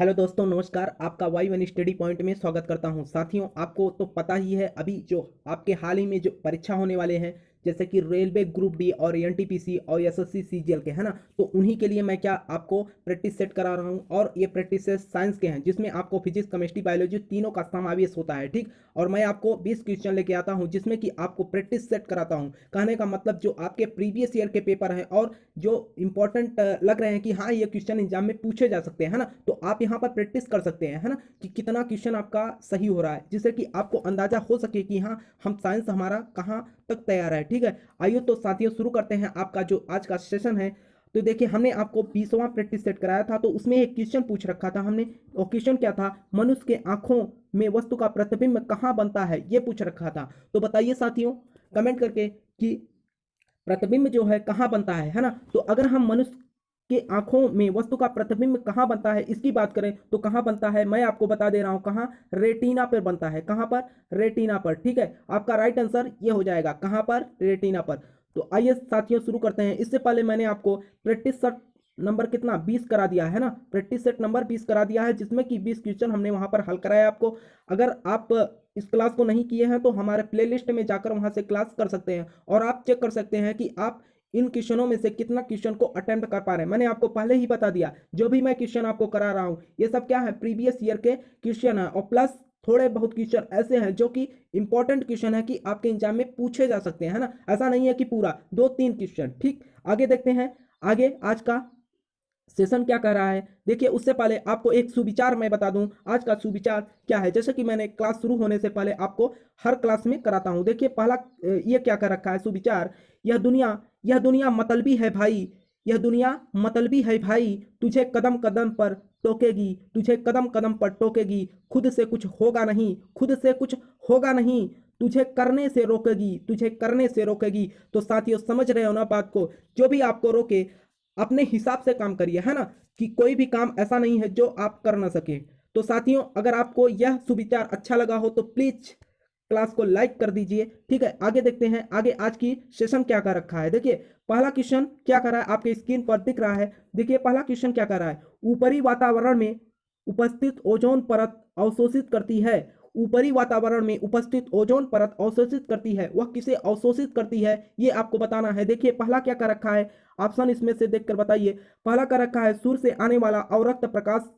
Hello दोस्तों, नमस्कार। आपका वाई वन स्टडी पॉइंट में स्वागत करता हूं। साथियों, आपको तो पता ही है अभी जो आपके हाल ही में जो परीक्षा होने वाले हैं, जैसे कि रेलवे ग्रुप डी और एनटीपीसी और एसएससी सीजीएल के, है ना। तो उन्हीं के लिए मैं क्या आपको प्रैक्टिस सेट करा रहा हूं। और ये प्रैक्टिस सेट साइंस के हैं, जिसमें आपको फिजिक्स, केमिस्ट्री, बायोलॉजी तीनों का समावेश होता है, ठीक। और मैं आपको 20 क्वेश्चन लेके आता हूं, जिसमें कि आपको प्रैक्टिस सेट कराता हूं। कहने का मतलब जो आपके प्रीवियस ईयर के पेपर हैं और जो इंपॉर्टेंट लग रहे हैं कि हाँ ये क्वेश्चन एग्जाम में पूछे जा सकते हैं, है ना। तो आप यहाँ पर प्रैक्टिस कर सकते हैं, है ना, कि कितना क्वेश्चन आपका सही हो रहा है, जिससे कि आपको अंदाजा हो सके कि हाँ हम साइंस हमारा कहाँ तक तैयार है, ठीक है। आइए तो साथियों शुरू करते हैं आपका जो आज का सेशन है। तो देखिए, हमने आपको 20वां प्रैक्टिस सेट कराया था, तो उसमें एक क्वेश्चन पूछ रखा था हमने। और क्वेश्चन क्या था? मनुष्य के आंखों में वस्तु का प्रतिबिंब कहाँ बनता है, ये पूछ रखा था। तो बताइए साथियों कमेंट करके कि प्रतिबिंब जो है कहाँ बनता है ना। तो अगर हम मनुष्य के आंखों में वस्तु का प्रतिबिंब कहाँ बनता है इसकी बात करें तो कहाँ बनता है, मैं आपको बता दे रहा हूँ कहाँ। रेटिना पर बनता है। कहाँ पर? रेटिना पर, ठीक है। आपका राइट आंसर ये हो जाएगा, कहाँ पर? रेटिना पर। तो आइए साथियों शुरू करते हैं। इससे पहले मैंने आपको प्रैक्टिस सेट नंबर कितना 20 करा दिया है ना। प्रैक्टिस सेट नंबर 20 करा दिया है, जिसमें कि 20 क्वेश्चन हमने वहां पर हल कराया आपको। अगर आप इस क्लास को नहीं किए हैं तो हमारे प्लेलिस्ट में जाकर वहां से क्लास कर सकते हैं और आप चेक कर सकते हैं कि आप इन क्वेश्चनों में से कितना क्वेश्चन को अटेम्प्ट कर पा रहे हैं। मैंने आपको पहले ही बता दिया, जो भी मैं क्वेश्चन आपको करा रहा हूं ये सब क्या है, प्रीवियस ईयर के क्वेश्चन है। और प्लस थोड़े बहुत क्वेश्चन ऐसे हैं जो कि इंपॉर्टेंट क्वेश्चन है कि आपके एग्जाम में पूछे जा सकते हैं, है ना। ऐसा नहीं है कि पूरा 2-3 क्वेश्चन, ठीक। आगे देखते हैं। आगे आज का सेशन क्या कह रहा है, देखिए। उससे पहले आपको एक सुविचार मैं बता दूं, आज का सुविचार क्या है, जैसे कि मैंने क्लास शुरू होने से पहले आपको हर क्लास में कराता हूं। देखिए पहला ये क्या कर रखा है सुविचार। यह दुनिया मतलबी है भाई, यह दुनिया मतलबी है भाई, तुझे कदम कदम पर टोकेगी, तुझे कदम कदम पर टोकेगी, खुद से कुछ होगा नहीं, खुद से कुछ होगा नहीं, तुझे करने से रोकेगी, तुझे करने से रोकेगी। तो साथियों समझ रहे हो ना बात को। जो भी आपको रोके अपने हिसाब से काम करिए, है ना, कि कोई भी काम ऐसा नहीं है जो आप कर ना सके। तो साथियों अगर आपको यह सुविचार अच्छा लगा हो तो प्लीज क्लास को लाइक कर दीजिए, ठीक है। आगे देखते हैं, आगे आज की सेशन क्या कर रखा है। देखिए पहला क्वेश्चन क्या कर रहा है, आपके स्क्रीन पर दिख रहा है। देखिए पहला क्वेश्चन क्या कर रहा है, ऊपरी वातावरण में उपस्थित ओजोन परत अवशोषित करती है। ऊपरी वातावरण में उपस्थित ओजोन परत अवशोषित करती है, वह किसे अवशोषित करती है ये आपको बताना है। देखिए पहला क्या कर रखा है, ऑप्शन इसमें से देखकर बताइए। पहला कर रखा है सूर्य से आने वाला अवरक्त प्रकाश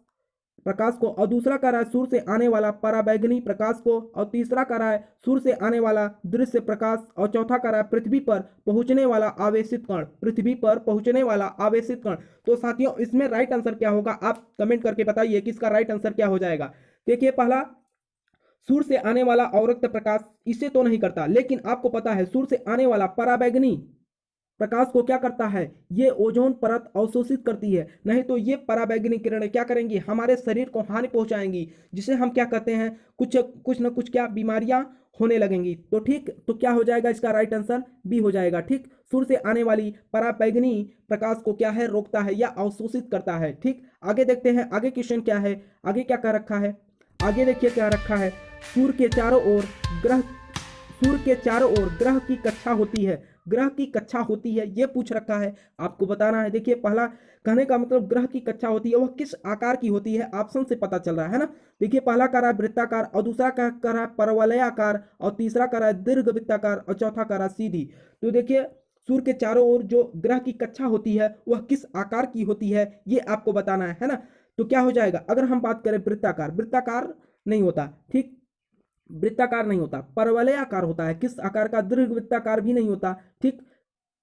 प्रकाश को, और दूसरा कर रहा है सूर्य से आने वाला पराबैंगनी प्रकाश को, और तीसरा कर रहा है सूर्य से आने वाला दृश्य प्रकाश, और चौथा कर रहा है पृथ्वी पर पहुंचने वाला आवेशित कण, पृथ्वी पर पहुंचने वाला आवेशित कण। तो साथियों इसमें राइट आंसर क्या होगा, आप कमेंट करके बताइए कि इसका राइट आंसर क्या हो जाएगा। देखिए पहला सूर्य से आने वाला अवरक्त प्रकाश इसे तो नहीं करता, लेकिन आपको पता है सूर्य से आने वाला पराबैंगनी प्रकाश को क्या करता है, ये ओजोन परत अवशोषित करती है। नहीं तो ये पराबैंगनी किरणें क्या करेंगी, हमारे शरीर को हानि पहुंचाएंगी, जिसे हम क्या कहते हैं, कुछ कुछ ना कुछ क्या बीमारियां होने लगेंगी। तो ठीक, तो क्या हो जाएगा इसका राइट आंसर, बी हो जाएगा, ठीक। सूर्य से आने वाली पराबैंगनी प्रकाश को क्या है, रोकता है या अवशोषित करता है, ठीक। आगे देखते हैं आगे क्वेश्चन क्या है, आगे क्या कर रखा है। आगे देखिए क्या रखा है, सूर्य के चारों ओर ग्रह सूर्य के चारों ओर ग्रह की कक्षा होती है, ग्रह की कक्षा होती है ये पूछ रखा है, आपको बताना है। देखिए पहला कहने का मतलब ग्रह की कक्षा होती है, वह किस आकार की होती है, ऑप्शन से पता चल रहा है ना। देखिए पहला कह रहा है वृत्ताकार, और दूसरा कह रहा है परवलयाकार, और तीसरा कह रहा है दीर्घ वृत्ताकार, और चौथा कह रहा है सीधी। तो देखिए सूर्य के चारों ओर जो ग्रह की कक्षा होती है वह किस आकार की होती है ये आपको बताना है ना। तो क्या हो जाएगा, अगर हम बात करें वृत्ताकार, वृत्ताकार नहीं होता, ठीक। वृत्ताकार नहीं होता, परवलयाकार होता है। किस आकार का, दीर्घ वृत्ताकार भी नहीं होता, ठीक।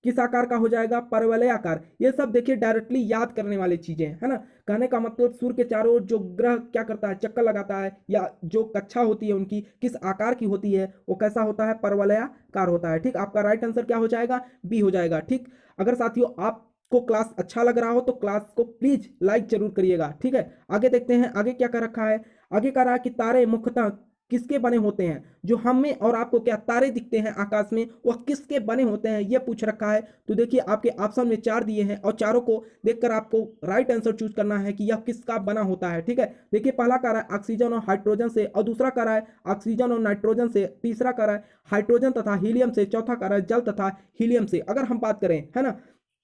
किस आकार का हो जाएगा, परवलयाकार। ये सब देखिए डायरेक्टली याद करने वाली चीजें है ना। कहने का मतलब सूर्य के चारों ओर जो ग्रह क्या करता है, चक्कर लगाता है, या जो कक्षा होती है उनकी किस आकार की होती है, वो कैसा होता है, परवलयाकार होता है, ठीक। आपका राइट आंसर क्या हो जाएगा, बी हो जाएगा, ठीक। अगर साथियों आपको क्लास अच्छा लग रहा हो तो क्लास को प्लीज लाइक जरूर करिएगा, ठीक है। आगे देखते हैं आगे क्या कर रखा है। आगे कह रहा है कि तारे मुख्यतः किसके बने होते हैं, जो हमें और आपको क्या तारे दिखते हैं आकाश में वह किसके बने होते हैं ये पूछ रखा है। तो देखिए आपके ऑप्शन में 4 दिए हैं और चारों को देखकर आपको राइट आंसर चूज करना है कि यह किसका बना होता है, ठीक है। देखिए पहला कह रहा है ऑक्सीजन और हाइड्रोजन से, और दूसरा कह रहा है ऑक्सीजन और नाइट्रोजन से, तीसरा कह रहा है हाइड्रोजन तथा हीलियम से, चौथा कह रहा है जल तथा हीलियम से। अगर हम बात करें है ना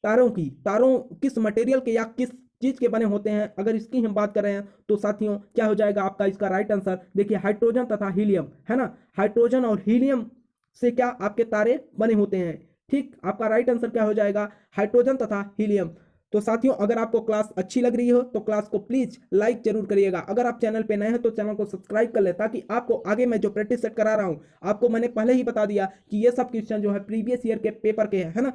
तारों की, तारों किस मटेरियल के या किस चीज़ के बने होते हैं, अगर इसकी हम बात कर रहे हैं तो साथियों क्या हो जाएगा आपका इसका राइट आंसर, देखिए हाइड्रोजन तथा हीलियम, है ना। हाइड्रोजन और हीलियम से क्या आपके तारे बने होते हैं। ठीक, आपका राइट आंसर क्या हो जाएगा, हाइड्रोजन तथा हीलियम। तो साथियों अगर आपको क्लास अच्छी लग रही हो तो क्लास को प्लीज लाइक जरूर करिएगा। अगर आप चैनल पे नए हैं तो चैनल को सब्सक्राइब कर ले, ताकि आपको आगे मैं जो प्रैक्टिस सेट करा रहा हूं, आपको मैंने पहले ही बता दिया कि ये सब क्वेश्चन जो है प्रीवियस ईयर के पेपर के है ना।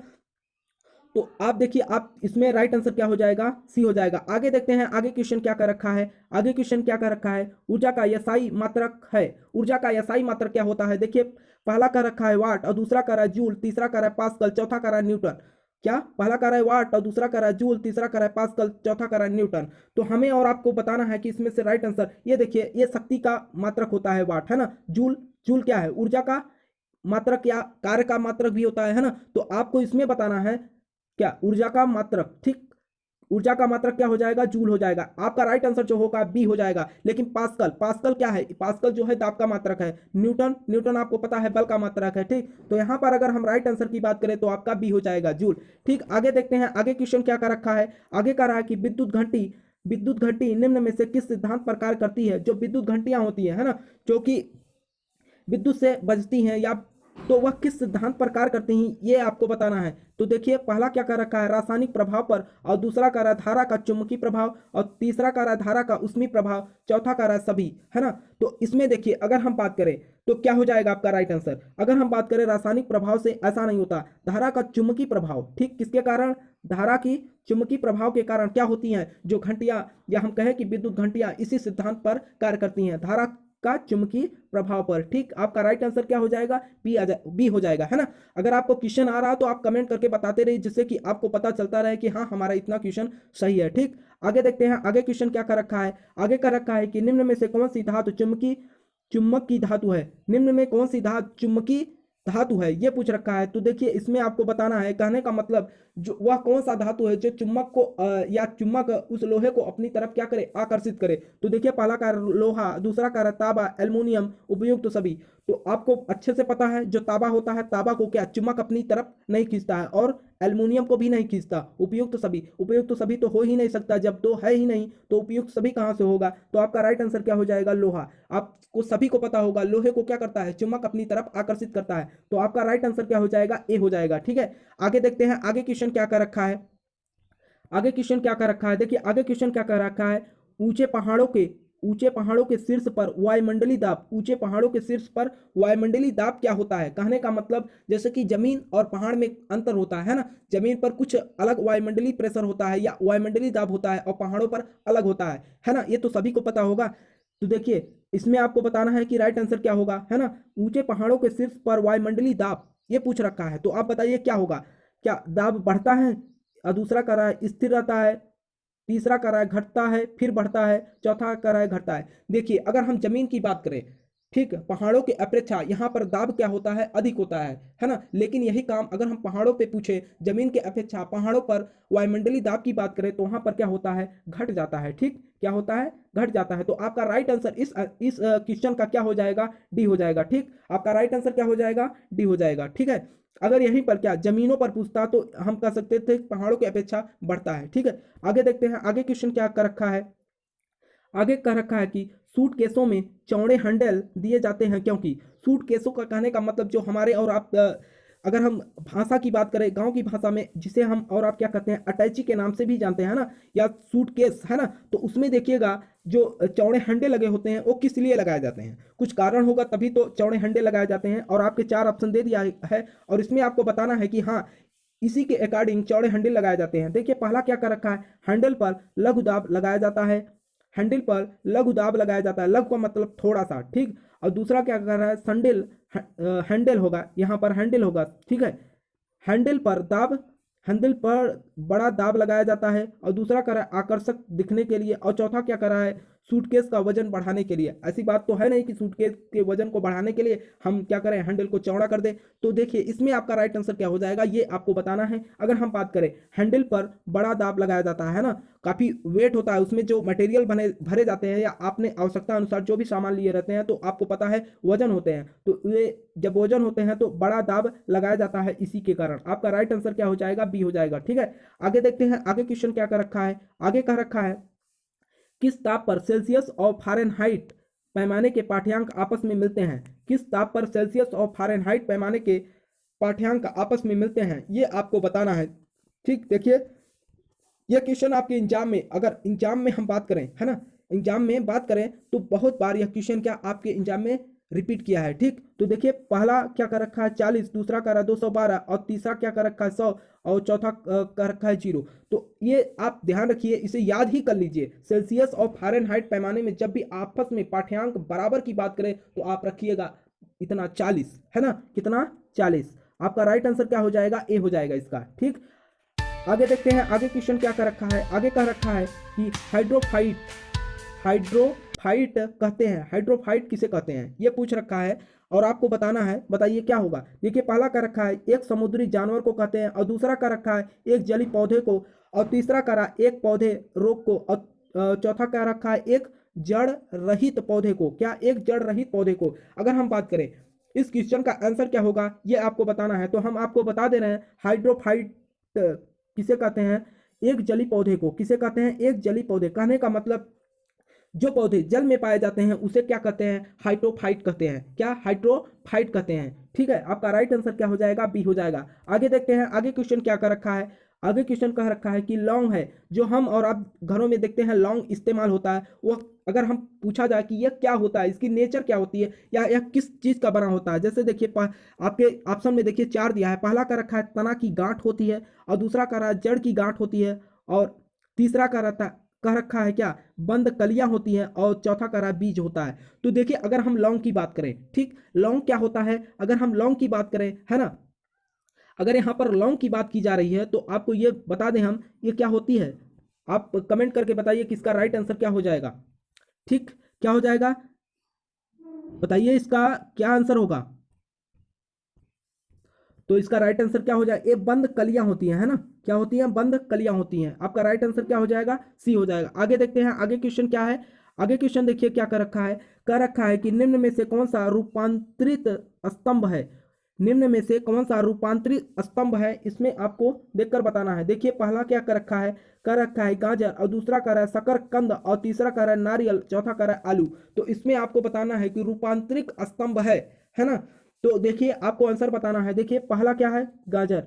तो आप देखिए, आप इसमें राइट आंसर क्या हो जाएगा, सी हो जाएगा। आगे देखते हैं आगे क्वेश्चन क्या कर रखा है। आगे क्वेश्चन क्या कर रखा है, ऊर्जा का एसआई मात्रक है। ऊर्जा का एसआई मात्रक क्या होता है, देखिए पहला कर रखा है वाट और दूसरा कर रहा है जूल, तीसरा कर रहा है पास्कल, चौथा कर रहा है न्यूटन। क्या, पहला कर रहा है वाट और दूसरा कर रहा है जूल, तीसरा कर रहा है पास्कल, चौथा कर रहा है न्यूटन। तो हमें और आपको बताना है कि इसमें से राइट आंसर, ये देखिए ये शक्ति का मात्रक होता है वाट, है ना। जूल, जूल क्या है, ऊर्जा का मात्रक या कार्य का मात्रक भी होता है ना। तो आपको इसमें बताना है क्या, ऊर्जा का मात्रक। ठीक, ऊर्जा का मात्रक क्या हो जाएगा, जूल हो जाएगा। आपका राइट आंसर जो होगा बी हो जाएगा। लेकिन पास्कल, पास्कल क्या है, पास्कल जो है दाब का मात्रक है। न्यूटन, न्यूटन आपको पता है बल का मात्रक है। ठीक, तो यहां पर अगर हम राइट आंसर की बात करें तो आपका बी हो जाएगा, जूल। ठीक, आगे देखते हैं आगे क्वेश्चन क्या कर रखा है। आगे कह रहा है कि विद्युत घंटी निम्न में से किस सिद्धांत पर कार्य करती है। जो विद्युत घंटियां होती है ना, जो कि विद्युत से बजती हैं, या तो वह किस सिद्धांत पर कार्य करती हैं, ये आपको बताना है। तो देखिए पहला क्या कर रखा है, रासायनिक प्रभाव पर, और दूसरा कर रहा है धारा का चुंबकीय प्रभाव, और तीसरा कर रहा है धारा का ऊष्मीय प्रभाव, चौथा कर रहा है सभी, है ना। तो इसमें देखिए अगर हम बात करें तो क्या हो जाएगा आपका राइट आंसर। अगर हम बात करें रासायनिक प्रभाव से, ऐसा नहीं होता, धारा का चुंबकीय प्रभाव। ठीक, किसके कारण, धारा की चुंबकीय प्रभाव के कारण क्या होती हैं जो घंटियां, या हम कहें कि विद्युत घंटियां इसी सिद्धांत पर कार्य करती हैं, धारा का चुंबकीय प्रभाव पर। ठीक, आपका राइट आंसर क्या हो जाएगा, बी हो जाएगा, है ना। अगर आपको क्वेश्चन आ रहा तो आप कमेंट करके बताते रहिए, जिससे कि आपको पता चलता रहे कि हाँ हमारा इतना क्वेश्चन सही है। ठीक, आगे देखते हैं आगे क्वेश्चन क्या कर रखा है। आगे कर रखा है कि निम्न में से कौन सी धातु चुंबक की धातु है। निम्न में कौन सी धातु चुंबकीय धातु है, ये पूछ रखा है। तो देखिए इसमें आपको बताना है, कहने का मतलब जो वह कौन सा धातु है जो चुम्बक को या चुम्बक उस लोहे को अपनी तरफ क्या करे, आकर्षित करे। तो देखिए पहला का लोहा, दूसरा का तांबा, एल्युमिनियम, उपयुक्त तो सभी। तो आपको अच्छे से पता है जो तांबा होता है, तांबा को क्या चुम्बक अपनी तरफ नहीं खींचता है, और एल्युमिनियम को भी नहीं खींचता। उपयुक्त तो सभी, उपयुक्त तो सभी तो हो ही नहीं सकता, जब दो है ही नहीं तो उपयुक्त सभी कहां से होगा। तो आपका राइट आंसर क्या हो जाएगा, लोहा। आपको सभी को पता होगा लोहे को क्या करता है, चुम्बक अपनी तरफ आकर्षित करता है। तो आपका राइट आंसर क्या हो जाएगा, ए हो जाएगा। ठीक है, आगे देखते हैं आगे क्वेश्चन क्या कर रखा है। आगे क्वेश्चन क्या कर रखा है, देखिए आगे क्वेश्चन क्या कर रखा है। ऊंचे पहाड़ों के शीर्ष पर वायुमंडलीय दाब, ऊंचे पहाड़ों के शीर्ष पर वायुमंडलीय दाब क्या होता है। कहने का मतलब जैसे कि जमीन और पहाड़ में अंतर होता है ना, जमीन पर कुछ अलग वायुमंडलीय प्रेशर होता है या वायुमंडलीय दाब होता है, और पहाड़ों पर अलग होता है ना। ये तो सभी को पता होगा। तो देखिए इसमें आपको बताना है कि राइट आंसर क्या होगा, है ना। ऊंचे पहाड़ों के शीर्ष पर वायुमंडलीय दाब ये पूछ रखा है, तो आप बताइए क्या होगा। क्या दाब बढ़ता है, और दूसरा कर रहा है स्थिर रहता है, तीसरा कर रहा है घटता है फिर बढ़ता है, चौथा कर रहा है घटता है। देखिए अगर हम जमीन की बात करें, ठीक, पहाड़ों के अपेक्षा यहाँ पर दाब क्या होता है, अधिक होता है ना। लेकिन यही काम अगर हम पहाड़ों पे पूछे, जमीन के अपेक्षा पहाड़ों पर वायुमंडलीय दाब की बात करें, तो वहां पर क्या होता है, घट जाता है। ठीक, क्या होता है, घट जाता है। तो आपका राइट आंसर इस क्वेश्चन का क्या हो जाएगा, डी हो जाएगा। ठीक, आपका राइट आंसर क्या हो जाएगा, डी हो जाएगा। ठीक है, अगर यहीं पर क्या जमीनों पर पूछता तो हम कह सकते थे पहाड़ों की अपेक्षा बढ़ता है। ठीक है, आगे देखते हैं आगे क्वेश्चन क्या कर रखा है। आगे कह रखा है कि सूट केसों में चौड़े हैंडल दिए जाते हैं, क्योंकि सूट केसों का कहने का मतलब जो हमारे और आप अगर हम भाषा की बात करें, गांव की भाषा में जिसे हम और आप क्या कहते हैं, अटैची के नाम से भी जानते हैं ना, या सूट केस, है ना। तो उसमें देखिएगा जो चौड़े हंडे लगे होते हैं वो किस लिए लगाए जाते हैं, कुछ कारण होगा तभी तो चौड़े हंडे लगाए जाते हैं। और आपके 4 ऑप्शन दे दिया है, और इसमें आपको बताना है कि हाँ इसी के अकॉर्डिंग चौड़े हैंडल लगाए जाते हैं। देखिए पहला क्या कर रखा है, हैंडल पर लघु दाब लगाया जाता है, हैंडल पर लघु दाब लगाया जाता है, लघु का मतलब थोड़ा सा। ठीक, और दूसरा क्या कर रहा है, संडल हैंडल होगा, यहाँ पर हैंडल होगा। ठीक है, हैंडल पर दाब, हैंडल पर बड़ा दाब लगाया जाता है, और दूसरा कर रहा है आकर्षक दिखने के लिए, और चौथा क्या कर रहा है, सूटकेस का वजन बढ़ाने के लिए। ऐसी बात तो है नहीं कि सूटकेस के वजन को बढ़ाने के लिए हम क्या करें, हैंडल को चौड़ा कर दें। तो देखिए इसमें आपका राइट आंसर क्या हो जाएगा, ये आपको बताना है। अगर हम बात करें, हैंडल पर बड़ा दाब लगाया जाता है ना, काफी वेट होता है, उसमें जो मटेरियल भरे जाते हैं या आपने आवश्यकता अनुसार जो भी सामान लिए रहते हैं, तो आपको पता है वजन होते हैं, तो ये जब वजन होते हैं तो बड़ा दाब लगाया जाता है, इसी के कारण आपका राइट आंसर क्या हो जाएगा, बी हो जाएगा। ठीक है, आगे देखते हैं, आगे क्वेश्चन क्या कर रखा है। आगे कह रखा है किस ताप पर सेल्सियस और फ़ारेनहाइट पैमाने के पाठ्यांक आपस में मिलते हैं। किस ताप पर सेल्सियस और फ़ारेनहाइट पैमाने के पाठ्यांक आपस में मिलते हैं, ये आपको बताना है। ठीक, देखिए यह क्वेश्चन आपके एग्जाम में, अगर एग्जाम में हम बात करें, है ना, एग्जाम में बात करें तो बहुत बार यह क्वेश्चन क्या आपके एग्जाम में रिपीट किया है। ठीक, तो देखिए पहला क्या कर रखा है 40, दूसरा कर रहा है 212 और तीसरा क्या कर रखा है 100 और चौथा कर रखा है 0। तो ये आप ध्यान रखिए, इसे याद ही कर लीजिए। सेल्सियस और फ़ारेनहाइट पैमाने में जब भी आपस में पाठ्यांक बराबर की बात करें तो आप रखिएगा इतना 40, है ना, कितना 40। आपका राइट आंसर क्या हो जाएगा, ए हो जाएगा इसका। ठीक, आगे देखते हैं, आगे क्वेश्चन क्या कर रखा है। आगे कह रखा है कि हाइड्रोफाइट, हाइड्रोफाइट कहते हैं, हाइड्रोफाइट किसे कहते हैं, ये पूछ रखा है और आपको बताना है। बताइए क्या होगा। देखिए पहला का रखा है एक समुद्री जानवर को कहते हैं, और दूसरा का रखा है एक जली पौधे को, और तीसरा का रहा एक पौधे रोग को, और चौथा का रखा है एक जड़ रहित पौधे को। क्या, एक जड़ रहित पौधे को। अगर हम बात करें इस क्वेश्चन का आंसर क्या होगा, ये आपको बताना है। तो हम आपको बता दे रहे हैं, हाइड्रोफाइट किसे कहते हैं, एक जली पौधे को। किसे कहते हैं, एक जली पौधे। कहने का मतलब जो पौधे जल में पाए जाते हैं उसे क्या कहते हैं, हाइड्रोफाइट कहते हैं। क्या, हाइड्रोफाइट कहते हैं। ठीक है, आपका राइट आंसर क्या हो जाएगा, बी हो जाएगा। आगे देखते हैं, आगे क्वेश्चन क्या कर रखा है। आगे क्वेश्चन कह रखा है कि लौंग है, जो हम और आप घरों में देखते हैं लौंग इस्तेमाल होता है, वह अगर हम पूछा जाए कि यह क्या होता है, इसकी नेचर क्या होती है, या यह किस चीज का बना होता है। जैसे देखिए आपके ऑप्शन में देखिए 4 दिया है। पहला का रखा है तना की गांठ होती है, और दूसरा का रहा है जड़ की गांठ होती है, और तीसरा का रहता कह रखा है क्या, बंद कलियां होती हैं, और चौथा कह रहा है बीज होता है। तो देखिए अगर हम लौंग की बात करें, ठीक, लौंग क्या होता है, अगर हम लौंग की बात करें, है ना, अगर यहाँ पर लौंग की बात की जा रही है तो आपको ये बता दें हम, ये क्या होती है। आप कमेंट करके बताइए कि इसका राइट आंसर क्या हो जाएगा। ठीक, क्या हो जाएगा, बताइए इसका क्या आंसर होगा। तो इसका राइट आंसर क्या हो जाएगा, ये बंद कलियां होती हैं, है ना, क्या होती हैं, बंद कलियां होती हैं। आपका राइट आंसर क्या हो जाएगा, सी हो जाएगा। आगे देखते हैं, आगे क्वेश्चन क्या है। आगे क्वेश्चन देखिए क्या कर रखा है। कह रखा है कि निम्न में से कौन सा रूपांतरित स्तंभ है। निम्न में से कौन सा रूपांतरित स्तंभ है, इसमें आपको देखकर बताना है। देखिए पहला क्या कर रखा है, कर रखा है गाजर, और दूसरा कर रहा है शकरकंद, और तीसरा कर रहा है नारियल, चौथा कर रहा है आलू। तो इसमें आपको बताना है कि रूपांतरित स्तंभ है ना। तो देखिए आपको आंसर बताना है। देखिए पहला क्या है, गाजर,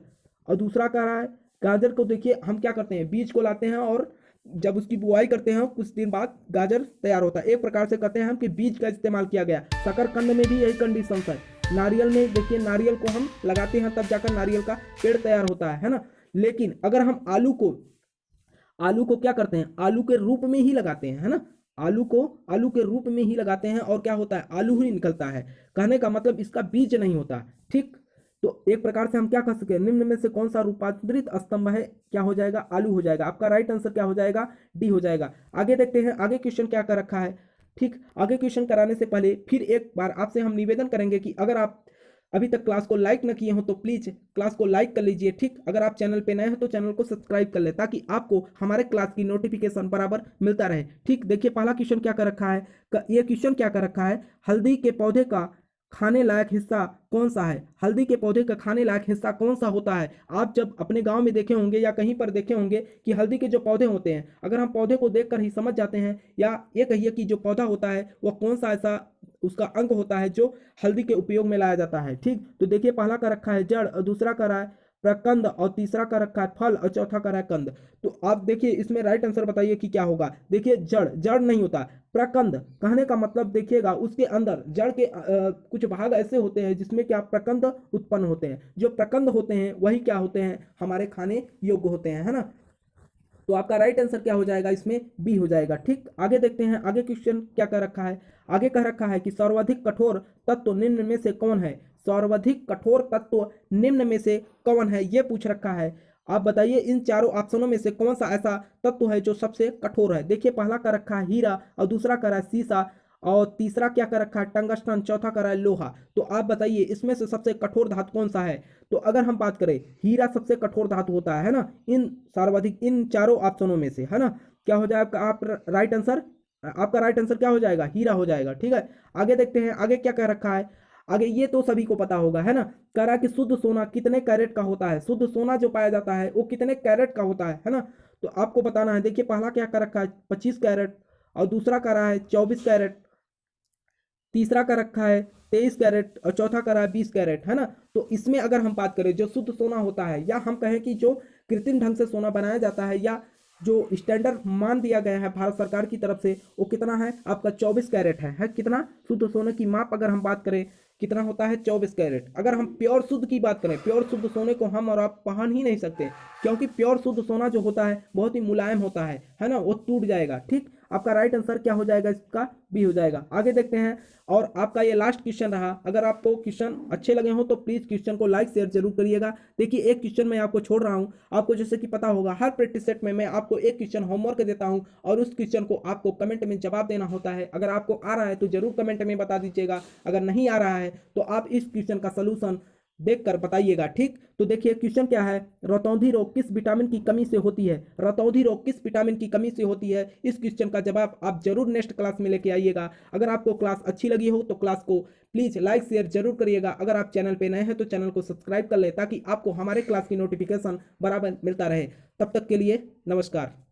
और दूसरा क्या रहा है, गाजर को देखिए हम क्या करते हैं, बीज को लाते हैं और जब उसकी बुआई करते हैं कुछ दिन बाद गाजर तैयार होता है। एक प्रकार से कहते हैं हम कि बीज का इस्तेमाल किया गया। शकरकंद में भी यही कंडीशन है। नारियल में देखिए, नारियल को हम लगाते हैं तब जाकर नारियल का पेड़ तैयार होता है ना। लेकिन अगर हम आलू को क्या करते हैं, आलू के रूप में ही लगाते हैं, है ना, आलू को आलू के रूप में ही लगाते हैं, और क्या होता है, आलू ही निकलता है। कहने का मतलब इसका बीज नहीं होता। ठीक, तो एक प्रकार से हम क्या कर सकते हैं, निम्न में से कौन सा रूपांतरित स्तंभ है, क्या हो जाएगा, आलू हो जाएगा। आपका राइट आंसर क्या हो जाएगा, डी हो जाएगा। आगे देखते हैं, आगे क्वेश्चन क्या कर रखा है। ठीक, आगे क्वेश्चन कराने से पहले फिर एक बार आपसे हम निवेदन करेंगे कि अगर आप अभी तक क्लास को लाइक न किए हो तो प्लीज क्लास को लाइक कर लीजिए। ठीक, अगर आप चैनल पे नए हो तो चैनल को सब्सक्राइब कर ले, ताकि आपको हमारे क्लास की नोटिफिकेशन बराबर मिलता रहे। ठीक, देखिए पहला क्वेश्चन क्या कर रखा है, ये क्वेश्चन क्या कर रखा है, हल्दी के पौधे का खाने लायक हिस्सा कौन सा है। हल्दी के पौधे का खाने लायक हिस्सा कौन सा होता है। आप जब अपने गांव में देखे होंगे या कहीं पर देखे होंगे कि हल्दी के जो पौधे होते हैं, अगर हम पौधे को देखकर ही समझ जाते हैं, या ये कहिए कि जो पौधा होता है वह कौन सा ऐसा उसका अंग होता है जो हल्दी के उपयोग में लाया जाता है। ठीक, तो देखिए पहला का रखा है जड़, और दूसरा का रहा है प्रकंद, और तीसरा का रखा है फल, और चौथा का रहा है कंद। तो आप देखिए इसमें राइट आंसर बताइए कि क्या होगा। देखिए जड़, जड़ नहीं होता, प्रकंद। कहने का मतलब देखिएगा उसके अंदर जड़ के कुछ भाग ऐसे होते हैं जिसमें क्या प्रकंद उत्पन्न होते हैं। जो प्रकंद होते हैं वही क्या होते हैं, हमारे खाने योग्य होते हैं, है ना। तो आपका राइट आंसर क्या हो जाएगा, इसमें बी हो जाएगा। ठीक, आगे देखते हैं, आगे क्वेश्चन क्या कर रखा है। आगे कह रखा है कि सर्वाधिक कठोर तत्व निम्न में से कौन है। सर्वाधिक कठोर तत्व निम्न में से कौन है, ये पूछ रखा है। आप बताइए इन चारों ऑप्शनों में से कौन सा ऐसा तत्व है जो सबसे कठोर है। देखिए पहला का रखा है हीरा और दूसरा का रहा है सीसा और तीसरा क्या कर रखा है टंगस्टन, चौथा का रहा है लोहा। तो आप बताइए इसमें से सबसे कठोर धातु कौन सा है। तो अगर हम बात करें हीरा सबसे कठोर धातु होता है ना इन सर्वाधिक इन चारों ऑप्शनों में से, है ना। क्या हो जाएगा आप राइट आंसर, आपका राइट आंसर क्या हो जाएगा, हीरा हो जाएगा। ठीक है, आगे देखते हैं आगे क्या कह रखा है। आगे ये तो सभी को पता होगा, है ना। कह रहा है कि शुद्ध सोना कितने कैरेट का होता है, शुद्ध सोना जो पाया जाता है वो कितने कैरेट का होता है ना। तो आपको बताना है। देखिए पहला क्या कर रखा है 25 कैरेट और दूसरा कर रहा है 24 कैरेट, तीसरा का रखा है 23 कैरेट और चौथा का रहा है 20 कैरेट, है ना। तो इसमें अगर हम बात करें जो शुद्ध सोना होता है या हम कहें कि जो कृत्रिम ढंग से सोना बनाया जाता है या जो स्टैंडर्ड मान दिया गया है भारत सरकार की तरफ से वो कितना है आपका 24 कैरेट है कितना शुद्ध सोने की माप अगर हम बात करें कितना होता है 24 कैरेट। अगर हम प्योर शुद्ध की बात करें, प्योर शुद्ध सोने को हम और आप पहन ही नहीं सकते क्योंकि प्योर शुद्ध सोना जो होता है बहुत ही मुलायम होता है ना, वो टूट जाएगा। ठीक, आपका राइट आंसर क्या हो जाएगा इसका, बी हो जाएगा। आगे देखते हैं और आपका ये लास्ट क्वेश्चन रहा। अगर आपको क्वेश्चन अच्छे लगे हो तो प्लीज क्वेश्चन को लाइक शेयर जरूर करिएगा। देखिए एक क्वेश्चन मैं आपको छोड़ रहा हूं, आपको जैसे कि पता होगा हर प्रैक्टिस सेट में मैं आपको एक क्वेश्चन होमवर्क देता हूं और उस क्वेश्चन को आपको कमेंट में जवाब देना होता है। अगर आपको आ रहा है तो जरूर कमेंट में बता दीजिएगा, अगर नहीं आ रहा है तो आप इस क्वेश्चन का सलूशन देखकर बताइएगा। ठीक, तो देखिए क्वेश्चन क्या है, रतौंधी रोग किस विटामिन की कमी से होती है, रतौंधी रोग किस विटामिन की कमी से होती है। इस क्वेश्चन का जवाब आप जरूर नेक्स्ट क्लास में लेके आइएगा। अगर आपको क्लास अच्छी लगी हो तो क्लास को प्लीज लाइक शेयर जरूर करिएगा। अगर आप चैनल पे नए हैं तो चैनल को सब्सक्राइब कर ले ताकि आपको हमारे क्लास की नोटिफिकेशन बराबर मिलता रहे। तब तक के लिए नमस्कार।